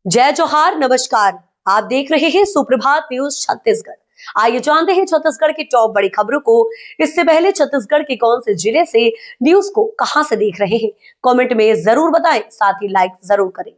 जय जोहार, नमस्कार। आप देख रहे हैं सुप्रभात न्यूज छत्तीसगढ़। आइए जानते हैं छत्तीसगढ़ की टॉप बड़ी खबरों को। इससे पहले छत्तीसगढ़ के कौन से जिले से न्यूज को कहां से देख रहे हैं, कमेंट में जरूर बताएं, साथ ही लाइक जरूर करें।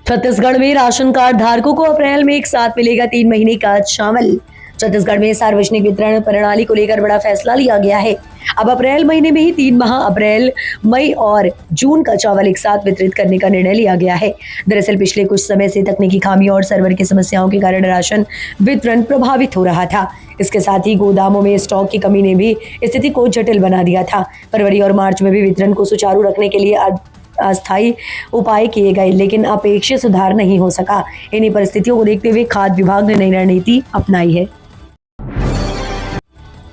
छत्तीसगढ़ में राशन कार्ड धारकों को अप्रैल में एक साथ मिलेगा 3 महीने का चावल। छत्तीसगढ़ में सार्वजनिक वितरण प्रणाली को लेकर बड़ा फैसला लिया गया है। अब अप्रैल महीने में ही 3 माह अप्रैल, मई और जून का चावल एक साथ वितरित करने का निर्णय लिया गया है। दरअसल पिछले कुछ समय से तकनीकी खामियों और सर्वर की समस्याओं के कारण राशन वितरण प्रभावित हो रहा था। इसके साथ ही गोदामों में स्टॉक की कमी ने भी स्थिति को जटिल बना दिया था। फरवरी और मार्च में भी वितरण को सुचारू रखने के लिए अस्थायी उपाय किए गए, लेकिन अपेक्षित सुधार नहीं हो सका। इन्हीं परिस्थितियों को देखते हुए खाद्य विभाग ने नई रणनीति अपनाई है।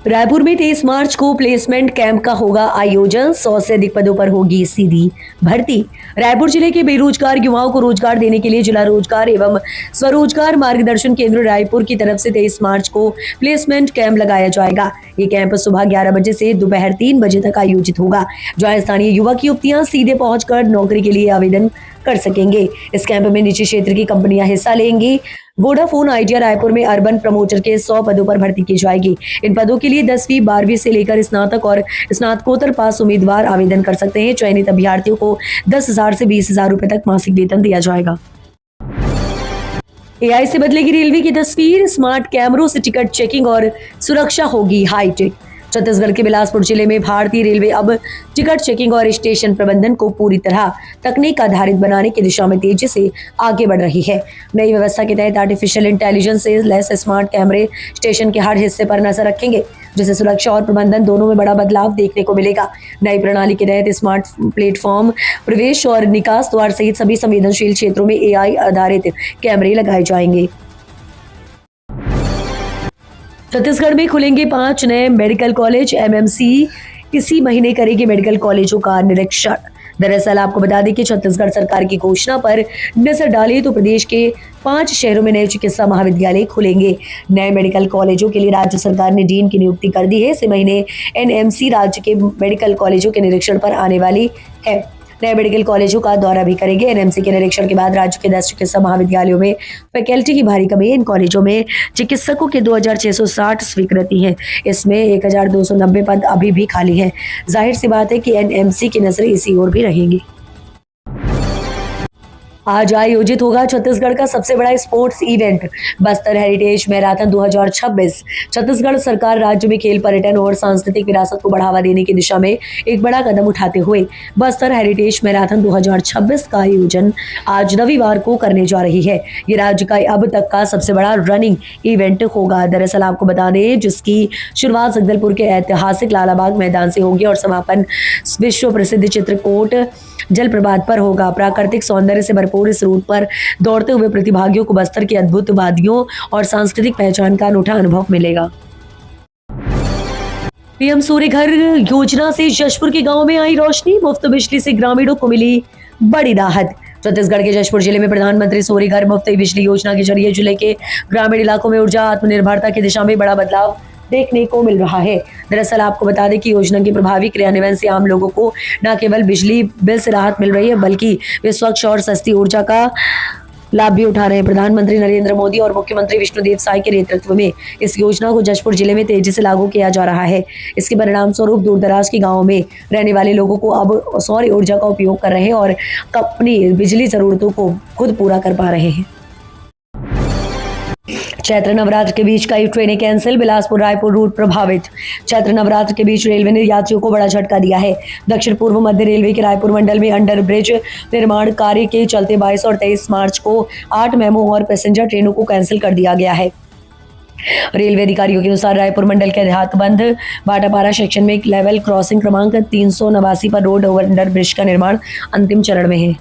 रायपुर में 23 मार्च को प्लेसमेंट कैंप का होगा आयोजन। 100 से अधिक पदों पर होगी सीधी भर्ती। रायपुर जिले के बेरोजगार युवाओं को रोजगार देने के लिए जिला रोजगार एवं स्वरोजगार मार्गदर्शन केंद्र रायपुर की तरफ से 23 मार्च को प्लेसमेंट कैंप लगाया जाएगा। ये कैंप सुबह 11 बजे से दोपहर 3 बजे तक आयोजित होगा, जहाँ स्थानीय युवक युवतियां सीधे पहुंचकर नौकरी के लिए आवेदन कर सकेंगे। इस कैंप में निजी क्षेत्र की कंपनियां हिस्सा लेंगी। वोडाफोन आइडिया रायपुर में अर्बन प्रमोटर के 100 पदों पर भर्ती की जाएगी। इन पदों के लिए 10वीं 12वीं से लेकर स्नातक और स्नातकोत्तर पास उम्मीदवार आवेदन कर सकते हैं। चयनित अभ्यर्थियों को 10,000 से 20,000 रुपए तक मासिक वेतन दिया जाएगा। एआई से बदलेगी रेलवे की तस्वीर। स्मार्ट कैमरों से टिकट चेकिंग और सुरक्षा होगी हाईटेक। छत्तीसगढ़ के बिलासपुर जिले में भारतीय रेलवे अब टिकट चेकिंग और स्टेशन प्रबंधन को पूरी तरह तकनीक आधारित बनाने की दिशा में तेजी से आगे बढ़ रही है। नई व्यवस्था के तहत आर्टिफिशियल इंटेलिजेंस से लैस स्मार्ट कैमरे स्टेशन के हर हिस्से पर नजर रखेंगे, जिससे सुरक्षा और प्रबंधन दोनों में बड़ा बदलाव देखने को मिलेगा। नई प्रणाली के तहत स्मार्ट प्लेटफॉर्म, प्रवेश और निकास द्वार सहित सभी संवेदनशील क्षेत्रों में एआई आधारित कैमरे लगाए जाएंगे। छत्तीसगढ़ में खुलेंगे 5 नए मेडिकल कॉलेज। एमएमसी इसी महीने करेगी मेडिकल कॉलेजों का निरीक्षण। दरअसल आपको बता दें कि छत्तीसगढ़ सरकार की घोषणा पर नजर डालें तो प्रदेश के 5 शहरों में नए चिकित्सा महाविद्यालय खुलेंगे। नए मेडिकल कॉलेजों के लिए राज्य सरकार ने डीन की नियुक्ति कर दी है। इसी महीने एनएमसी राज्य के मेडिकल कॉलेजों के निरीक्षण पर आने वाली है। नए मेडिकल कॉलेजों का दौरा भी करेंगे। एनएमसी के निरीक्षण के बाद राज्य के 10 चिकित्सा महाविद्यालयों में फैकल्टी की भारी कमी है। इन कॉलेजों में चिकित्सकों के 2,660 स्वीकृति हैं। इसमें 1,290 पद अभी भी खाली हैं। जाहिर सी बात है कि एनएमसी की नजरें इसी ओर भी रहेंगी। आज आयोजित होगा छत्तीसगढ़ का सबसे बड़ा sports event, Bastar heritage marathon 2026। Chhattisgarh सरकार राज्य में खेल, पर्यटन और सांस्कृतिक विरासत को बढ़ावा देने की दिशा में एक बड़ा कदम उठाते हुए बस्तर हेरिटेज मैराथन 2026 का आयोजन आज रविवार को करने जा रही है। ये राज्य का अब तक का सबसे बड़ा रनिंग इवेंट होगा। दरअसल आपको बता दें, जिसकी शुरुआत जगदलपुर के ऐतिहासिक लालाबाग मैदान से होगी और समापन विश्व प्रसिद्ध चित्रकूट जलप्रपात पर होगा। प्राकृतिक सौंदर्य से भरपूर इस रूट पर दौड़ते हुए प्रतिभागियों को बस्तर की अद्भुत वादियों और सांस्कृतिक पहचान का अनूठा अनुभव मिलेगा। पीएम सूर्य घर योजना से जशपुर के गांव में आई रोशनी। मुफ्त बिजली से ग्रामीणों को मिली बड़ी राहत। छत्तीसगढ़ के जशपुर जिले में प्रधानमंत्री सूर्य घर मुफ्त बिजली योजना के जरिए जिले के ग्रामीण इलाकों में ऊर्जा आत्मनिर्भरता की दिशा में बड़ा बदलाव देखने को मिल रहा है। दरअसल आपको बता दें कि योजना के प्रभावी क्रियान्वयन से आम लोगों को न केवल बिजली बिल से राहत मिल रही है, बल्कि वे स्वच्छ और सस्ती ऊर्जा का लाभ भी उठा रहे हैं। प्रधानमंत्री नरेंद्र मोदी और मुख्यमंत्री विष्णुदेव साय के नेतृत्व में इस योजना को जशपुर जिले में तेजी से लागू किया जा रहा है। इसके परिणाम स्वरूप दूर दराज के गाँव में रहने वाले लोगों को अब सौर ऊर्जा का उपयोग कर रहे हैं और अपनी बिजली जरूरतों को खुद पूरा कर पा रहे हैं। चैत्र नवरात्र के बीच कई ट्रेनें कैंसिल। बिलासपुर रायपुर रूट प्रभावित। चैत्र नवरात्र के बीच रेलवे ने यात्रियों को बड़ा झटका दिया है। दक्षिण पूर्व मध्य रेलवे के रायपुर मंडल में अंडर ब्रिज निर्माण कार्य के चलते 22 और 23 मार्च को 8 मेमू और पैसेंजर ट्रेनों को कैंसिल कर दिया गया है। रेलवे अधिकारियों के अनुसार रायपुर मंडल के देहातबंद बाटापारा सेक्शन में लेवल क्रॉसिंग क्रमांक 389 पर रोड ओवर अंडर ब्रिज का निर्माण अंतिम चरण में है।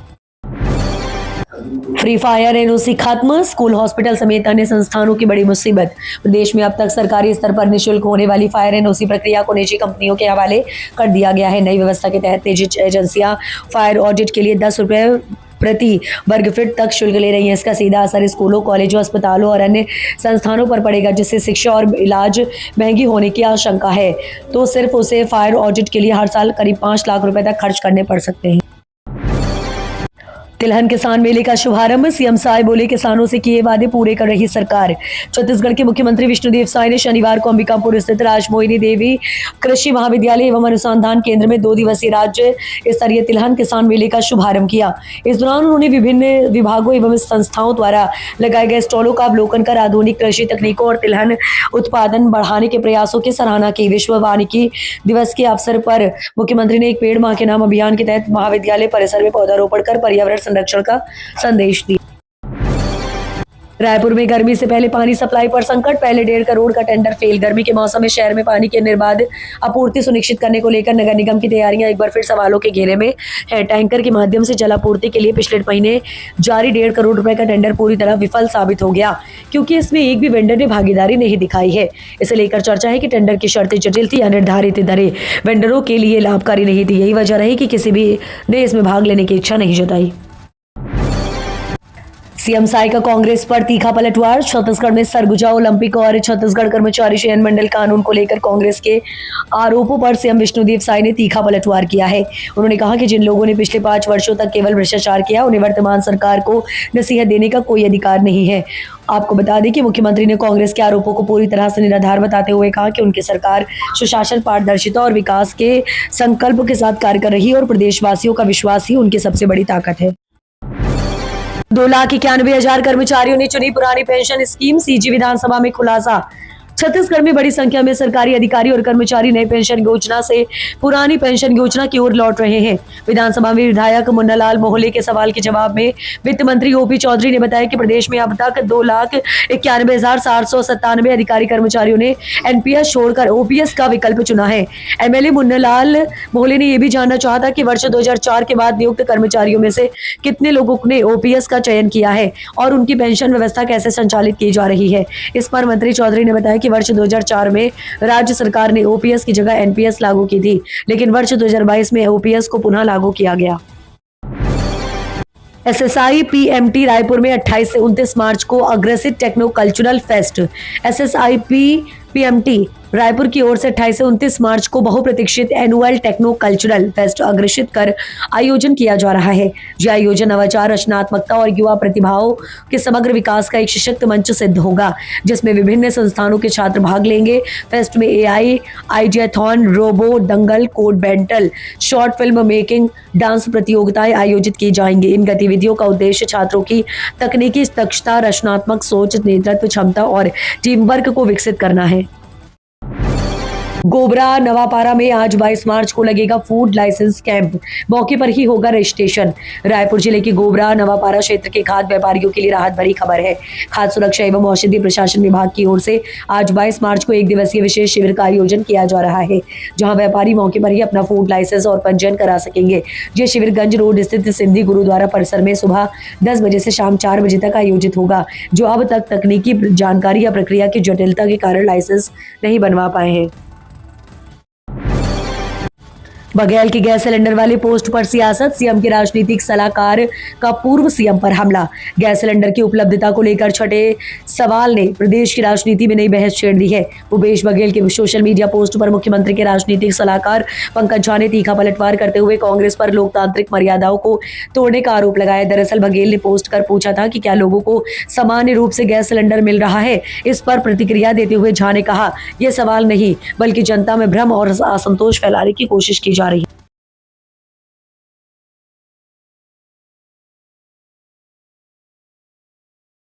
फ्री फायर एनओसी खत्म। स्कूल, हॉस्पिटल समेत अन्य संस्थानों की बड़ी मुसीबत। प्रदेश में अब तक सरकारी स्तर पर निःशुल्क होने वाली फायर एनओसी प्रक्रिया को निजी कंपनियों के हवाले कर दिया गया है। नई व्यवस्था के तहत निजी एजेंसियां फायर ऑडिट के लिए 10 रुपए प्रति वर्ग फीट तक शुल्क ले रही हैं। इसका सीधा असर स्कूलों, कॉलेजों, अस्पतालों और अन्य संस्थानों पर पड़ेगा, जिससे शिक्षा और इलाज महंगी होने की आशंका है। तो सिर्फ उसे फायर ऑडिट के लिए हर साल करीब 5 लाख रुपए तक खर्च करने पड़ सकते हैं। तिलहन किसान मेले का शुभारंभ। सीएम साय बोले, किसानों से किए वादे पूरे कर रही सरकार। छत्तीसगढ़ के मुख्यमंत्री विष्णुदेव साय ने शनिवार को अंबिकापुर स्थित राजमोहिनी देवी कृषि महाविद्यालय एवं अनुसंधान केंद्र में 2 दिवसीय राज्य स्तरीय तिलहन किसान मेले का शुभारंभ किया। इस दौरान उन्होंने विभिन्न विभागों एवं संस्थाओं द्वारा लगाए गए स्टॉलों का अवलोकन कर आधुनिक कृषि तकनीकों और तिलहन उत्पादन बढ़ाने के प्रयासों की सराहना की। विश्व वानिकी दिवस के अवसर पर मुख्यमंत्री ने एक पेड़ मां के नाम अभियान के तहत महाविद्यालय परिसर में पौधारोपण कर पर्यावरण संरक्षण का संदेश दिया। रायपुर में गर्मी से पहले पानी सप्लाई पर संकट। पहले 1.5 करोड़ का टेंडर फेल। गर्मी के मौसम में शहर में पानी की निर्बाध आपूर्ति सुनिश्चित करने को लेकर नगर निगम की तैयारियां एक बार फिर सवालों के घेरे में है। टैंकर के माध्यम से जलापूर्ति के लिए पिछले महीने जारी 1.5 करोड़ रुपए का टेंडर पूरी तरह विफल साबित हो गया, क्योंकि इसमें एक भी वेंडर ने भागीदारी नहीं दिखाई है। इसे लेकर चर्चा है कि टेंडर की शर्तें जटिल थी, अनिर्धारित दरें वेंडरों के लिए लाभकारी नहीं थी। यही वजह रही कि किसी भी ने इसमें भाग लेने की इच्छा नहीं जताई। सीएम साय का कांग्रेस पर तीखा पलटवार। छत्तीसगढ़ में सरगुजा ओलंपिक और छत्तीसगढ़ कर्मचारी चयन मंडल कानून को लेकर कांग्रेस के आरोपों पर सीएम विष्णुदेव साय ने तीखा पलटवार किया है। उन्होंने कहा कि जिन लोगों ने पिछले 5 वर्षों तक केवल भ्रष्टाचार किया, उन्हें वर्तमान सरकार को नसीहत देने का कोई अधिकार नहीं है। आपको बता दें कि मुख्यमंत्री ने कांग्रेस के आरोपों को पूरी तरह से निराधार बताते हुए कहा कि उनकी सरकार सुशासन, पारदर्शिता और विकास के संकल्प के साथ कार्य कर रही है और प्रदेशवासियों का विश्वास ही उनकी सबसे बड़ी ताकत है। 2,91,000 कर्मचारियों ने चुनी पुरानी पेंशन स्कीम। सीजी विधानसभा में खुलासा। छत्तीसगढ़ में बड़ी संख्या में सरकारी अधिकारी और कर्मचारी नई पेंशन योजना से पुरानी पेंशन योजना की ओर लौट रहे हैं। विधानसभा में विधायक मुन्नालाल मोहले के सवाल के जवाब में वित्त मंत्री ओपी चौधरी ने बताया कि प्रदेश में अब तक 2,91,797 अधिकारी कर्मचारियों ने एनपीएस छोड़कर ओपीएस का विकल्प चुना है। एमएलए मुन्नालाल मोहले ने यह भी जानना चाहा था कि वर्ष 2004 के बाद नियुक्त कर्मचारियों में से कितने लोगों ने ओपीएस का चयन किया है और उनकी पेंशन व्यवस्था कैसे संचालित की जा रही है। इस पर मंत्री चौधरी ने बताया कि वर्ष 2004 में राज्य सरकार ने ओपीएस की जगह एनपीएस लागू की थी, लेकिन वर्ष 2022 में ओपीएस को पुनः लागू किया गया। एसएसआई पीएमटी रायपुर में 28 से 29 मार्च को aggressive techno cultural fest. SSI PMT Raipur की ओर से 28 से 29 मार्च को बहुप्रतीक्षित एनुअल टेक्नो कल्चरल फेस्ट अग्रेसित कर आयोजन किया जा रहा है। यह आयोजन नवाचार, रचनात्मकता और युवा प्रतिभाओं के समग्र विकास का एक सशक्त मंच सिद्ध होगा, जिसमें विभिन्न संस्थानों के छात्र भाग लेंगे। फेस्ट में AI, ideathon, robo Dangal, code battle, short film making, dance प्रतियोगिताएं आयोजित की जाएंगी। इन गतिविधियों का उद्देश्य छात्रों की तकनीकी दक्षता, रचनात्मक सोच, नेतृत्व क्षमता और टीम वर्क को विकसित करना है। गोबरा नवापारा में आज 22 मार्च को लगेगा फूड लाइसेंस कैंप। मौके पर ही होगा रजिस्ट्रेशन। रायपुर जिले के गोबरा नवापारा क्षेत्र के खाद्य व्यापारियों के लिए राहत भरी खबर है। खाद्य सुरक्षा एवं औषधि प्रशासन विभाग की ओर से आज 22 मार्च को 1 दिवसीय विशेष शिविर का आयोजन किया जा रहा है, जहां व्यापारी मौके पर ही अपना फूड लाइसेंस और पंजीयन करा सकेंगे। यह शिविर गंज रोड स्थित सिंधी गुरुद्वारा परिसर में सुबह 10 बजे से शाम 4 बजे तक आयोजित होगा, जो अब तक तकनीकी जानकारी या प्रक्रिया की जटिलता के कारण लाइसेंस नहीं बनवा पाए हैं। बघेल के गैस सिलेंडर वाले पोस्ट पर सियासत। सीएम के राजनीतिक सलाहकार का पूर्व सीएम पर हमला। गैस सिलेंडर की उपलब्धता को लेकर छठे सवाल ने प्रदेश की राजनीति में नई बहस छेड़ दी है। भूपेश बघेल के सोशल मीडिया पोस्ट पर मुख्यमंत्री के राजनीतिक सलाहकार पंकज झा ने तीखा पलटवार करते हुए कांग्रेस पर लोकतांत्रिक मर्यादाओं को तोड़ने का आरोप लगाया। दरअसल बघेल ने पोस्ट कर पूछा था कि क्या लोगों को सामान्य रूप से गैस सिलेंडर मिल रहा है। इस पर प्रतिक्रिया देते हुए झा ने कहा, यह सवाल नहीं बल्कि जनता में भ्रम और असंतोष फैलाने की कोशिश की जा रही है।